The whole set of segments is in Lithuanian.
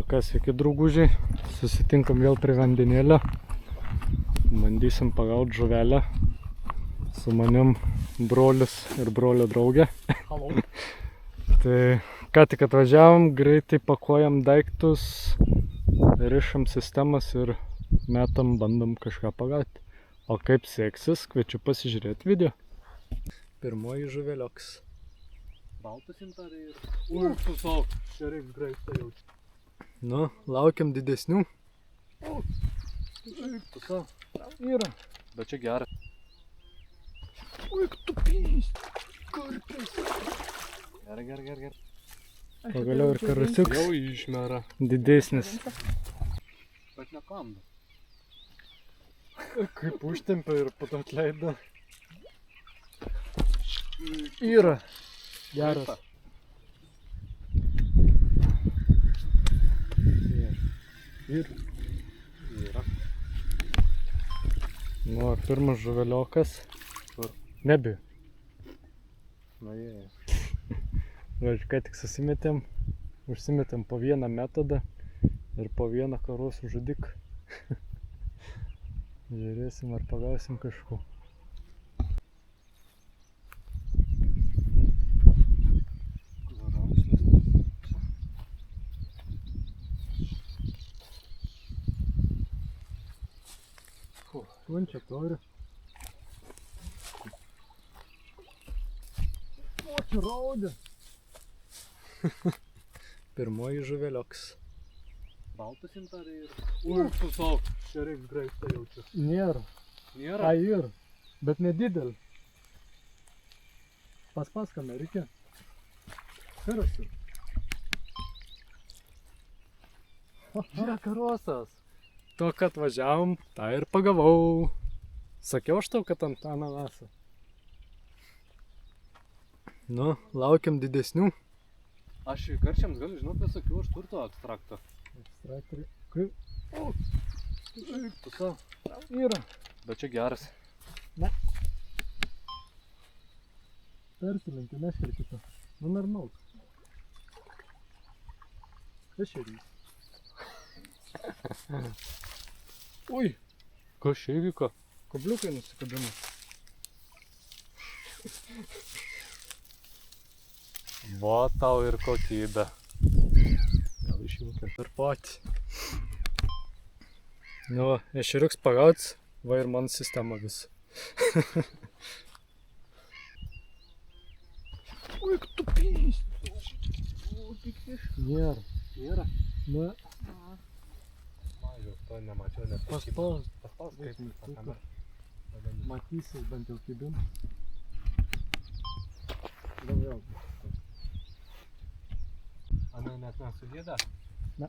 Kas iki draugužiai, susitinkam vėl prie vandenėlio. Bandysim pagauti žuvelę. Su manim brolis ir brolio draugė. Tai ką tik atvažiavom, greitai pakuojam daiktus, rišam sistemas ir metam, bandom kažką pagauti. O kaip seksis, kviečiu pasižiūrėti video. Pirmoji žuvelioks. Baltas intarė ir... Ui, pusauk, čia reiks greitą jaučiu. Nu, laukiam didesnių. Pusauk. Yra. Bet čia geras. Ui, tu pys. Karpis. Gerai. Pagaliau ir karasiuks. Jau išmera. Didesnis. Bet nekanda. Kaip užtempė ir po to atleido. Yra. Geras. Yra. Nu, pirmas žuveliokas. Nebijau. Na jie. Žodžiu, ką tik susimetėm. Užsimetėm po vieną metodą ir po vieną karosų žudiką. Žiūrėsim, ar pagausim kažko. Končia turi. O, čia raudė. Pirmoji žuvelioks. Baltas intarė ir... Ui, pusauk, čia reiks greitą jaučiu. Nėra. Nėra? A, yra. Bet nedidelį. Paskame, reikia. Karasi. Čia karosas. To, kad važiavom, tą ir pagavau. Sakiau aš tau, kad ant ananasą. Nu, laukiam didesnių. Aš karšiams galiu žinot visokių aš turto ekstraktą. Ekstraktoriai. Kaip? O, Pusauk. yra. Bet čia geras. Ne. Persilenkiu, neškirkite. Nu, normalu. Ešerys. Ui, kas čia įvyko? Kabliukai nusikabino. Va tau ir kokybė. Gal išjungė per patį. Nu, ešeriuks pagauts, va ir man sistema vis. Ui, tu pys. Nėra. Nėra? Na, Mažiau, to nemačiau, net paspaus. paspaus kaip tą kamerą. Matysis bent jau kibin. Gal vėl. Anai net nesugėda? Ne.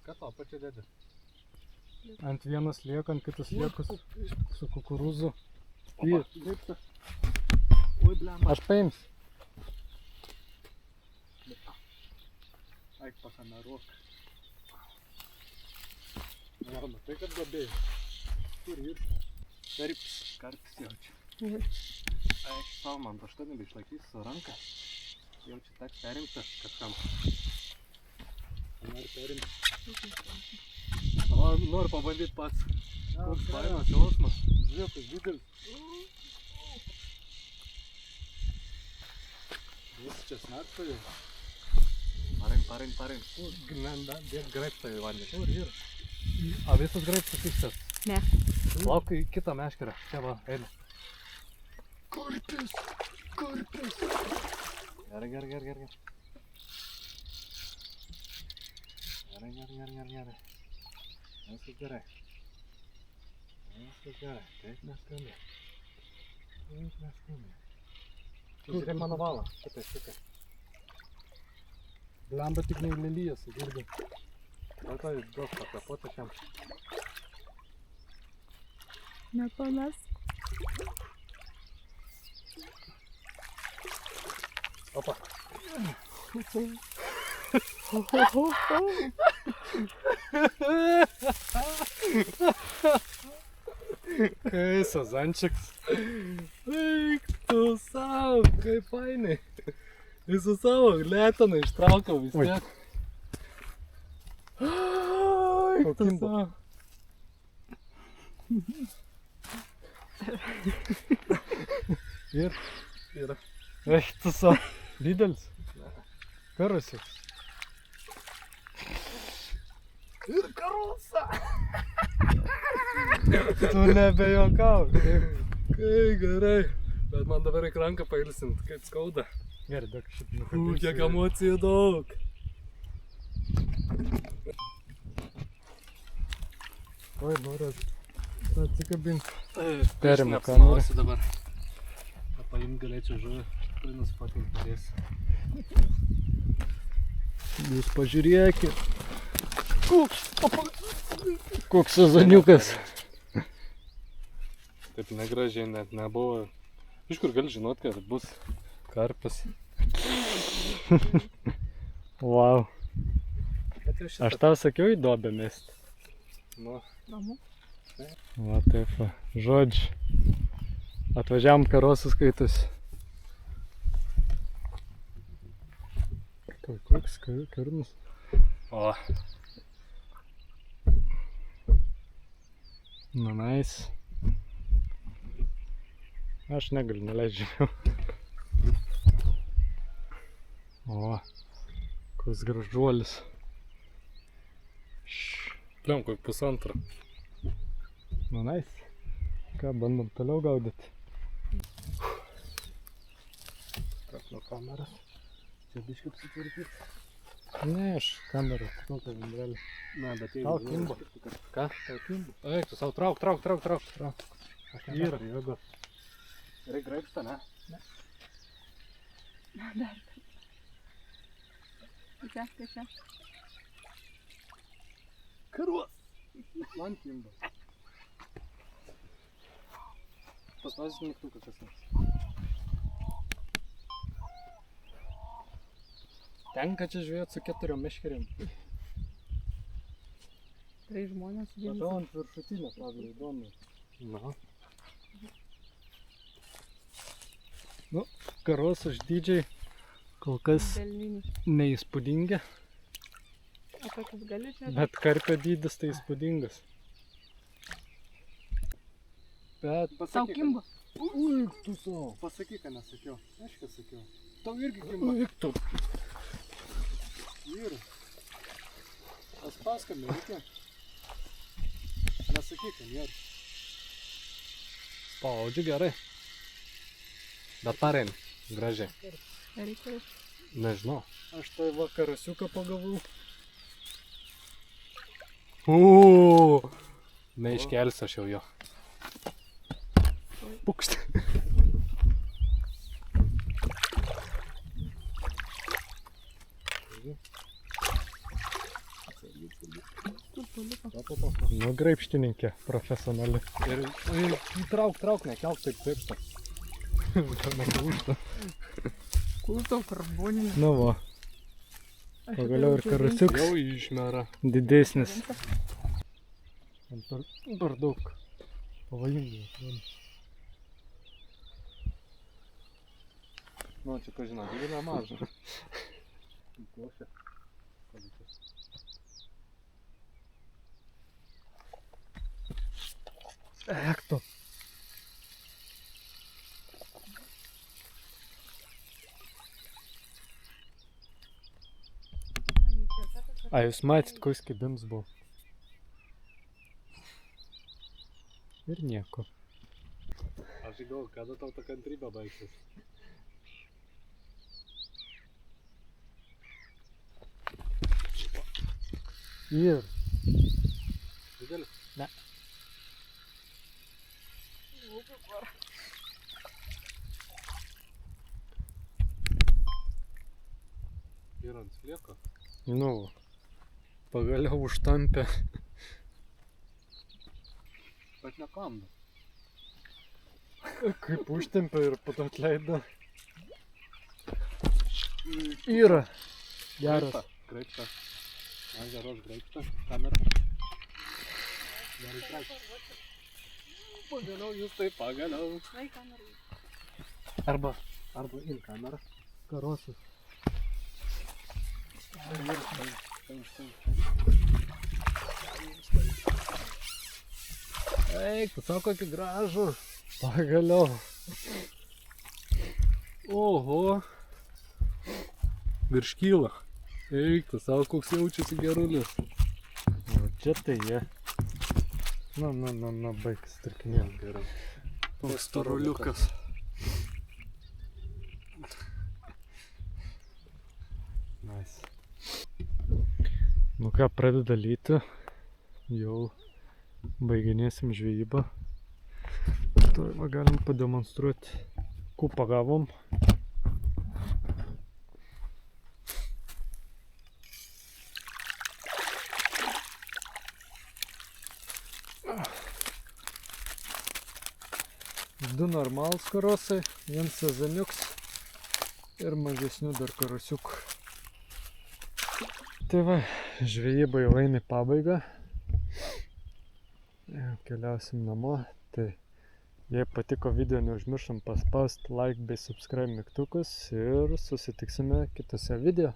Ką to pačia dėdė? Ant vienas lieka, ant kitas liekus su kukurūzu. Opa, lipta. Oi, blem. Aš paims. Eik pakameruok. Ar matai, kad gabėjai? Kur ir? Karpis jaučiu. Eik, tau man tašta nebeišlaikys su ranka. Jaučiu teks perimti kažkam. Nori perimti. O, noriu pabandyti pats. Koks baimas jausmas. Žiūrėk, kaip didelis. Vis čia snarta jau. Parin. Dėk graibtą į vandenį. Kur ir? A visas graibtas išsės? Ne. Lauk į kitą meškerę. Čia va, eilė. Karpis. Gerai. Gerai. Viskas gerai. Taip mes skambė. Žiūrėk mano valą. Šitai. Blemba tik neįlelyjas, girdi. Gal tai daug pakapoti šiam. Nepames. Opa. Kai sazančiks. Kaip fainai. Visų savo lėtaną ištraukiau vis Oi. tiek. Ai, tu Kokimbo. savo. Ir? Yra. Eich, tu savo. Didelis. Karusius. Ir karusa. Tu nebejuokau. Kai gerai. Bet man dabar reikia ranką pailsint, kaip skauda. Gerai, daug šitą Kiek emocijų daug. Oi, noriu atsikabinti. Perimu kamerą. dabar. Paimt galėčiau žuvį, kurį nusipatint padės. Jūs pažiūrėkit. Koks sezoniukas. Taip negražiai net nebuvo. Iš kur gali žinot, kad bus karpis. Wow. Bet jau šitą... Aš tau sakiau į duobę mesti. Nu, Ramu. Va taip va. Žodžiu. Atvažiavam karosus skaitus. Koks karnus? o, Nu, nice. Aš negaliu neleidžiu. O, koks gražuolis. pliam, kokį pusantrą. Nu, nice. Ką, bandom toliau gaudyti? Trak nuo kameras. Čia biškai apsitvarkyti. Ne, aš kamerą, tokią bendrelį. Na, bet Tau kimbo. Ką? Tau kimbo. Eik, tu savo trauk. Aš Yra. jėga. Gerai graibsta, ne? Dar. Tai čia. Karuos. Man kimbo. Paspaudys mygtuką kas nors. Tenka čia žvėjot su 4 meškerėm. Tai žmonės Matau ant viršutinio, pravda, įdomu. Na. Nu, karosas dydžiai kol kas Delninį. neįspūdingi, O tokius gali čia? bet karpio dydis tai įspūdingas. Bet Tau kimba. Ui, tu savo. Pasakyk, ką nesakiau. Aš ką sakiau. Tau irgi kimba. Ui, tu. Vyru. Paspaskambė, reikia. Nesakyk, kad nėra. Spaudžiu gerai. Bet parein, gražiai. Reikia. Nežinau. Aš tai va karasiuką pagavau. Neiškelsiu aš jau jo. Pukšt. Nu, graibštininkė, profesionali. Ir trauk, nekelk taip pirštą. Gal nekaušta. Kultau karboninį. Nu va, pagaliau ir karasiukas Jau išmera. didesnis. Per daug pavojingai. Nu, čia ką žinau, didelė maža. Klošė. Ek tu. A jūs matėt, koks kibins buvo? Ir nieko. Aš galvoju, kada tau ta kantrybė baigsis. Ir. Didelis? Ne. Ir ant slieko. Nu, pagaliau užtampė. Bet nekanda. Kaip užtempė ir po to atleido. Yra. Geras. Graibsta. Na, geros graibsta. Kamera. Gerai graibsta. Pagaliau jūs tai pagaliau. Vai kamerai. Arba Arba in kamerą. Karosas. Eik, tu savo kokį gražų. Pagaliau. Oho. Virš kyla. Eik, tu savo koks jaučiasi gerulis. O čia tai jie. Na, baig starkinėm gerai. Toks storuliukas. Nice. Nu ką, pradeda lyti. Jau baiginėsim žvejybą. Tai va galim pademonstruoti. Kupą gavom. Du normalūs karosai, vienas sezoniuks ir mažesnių dar karosiukų. Tai va, žvejyba jau eina į pabaigą. Keliausim namo. Tai jei patiko video, neužmiršom paspausti like bei subscribe mygtukus ir susitiksime kitose video.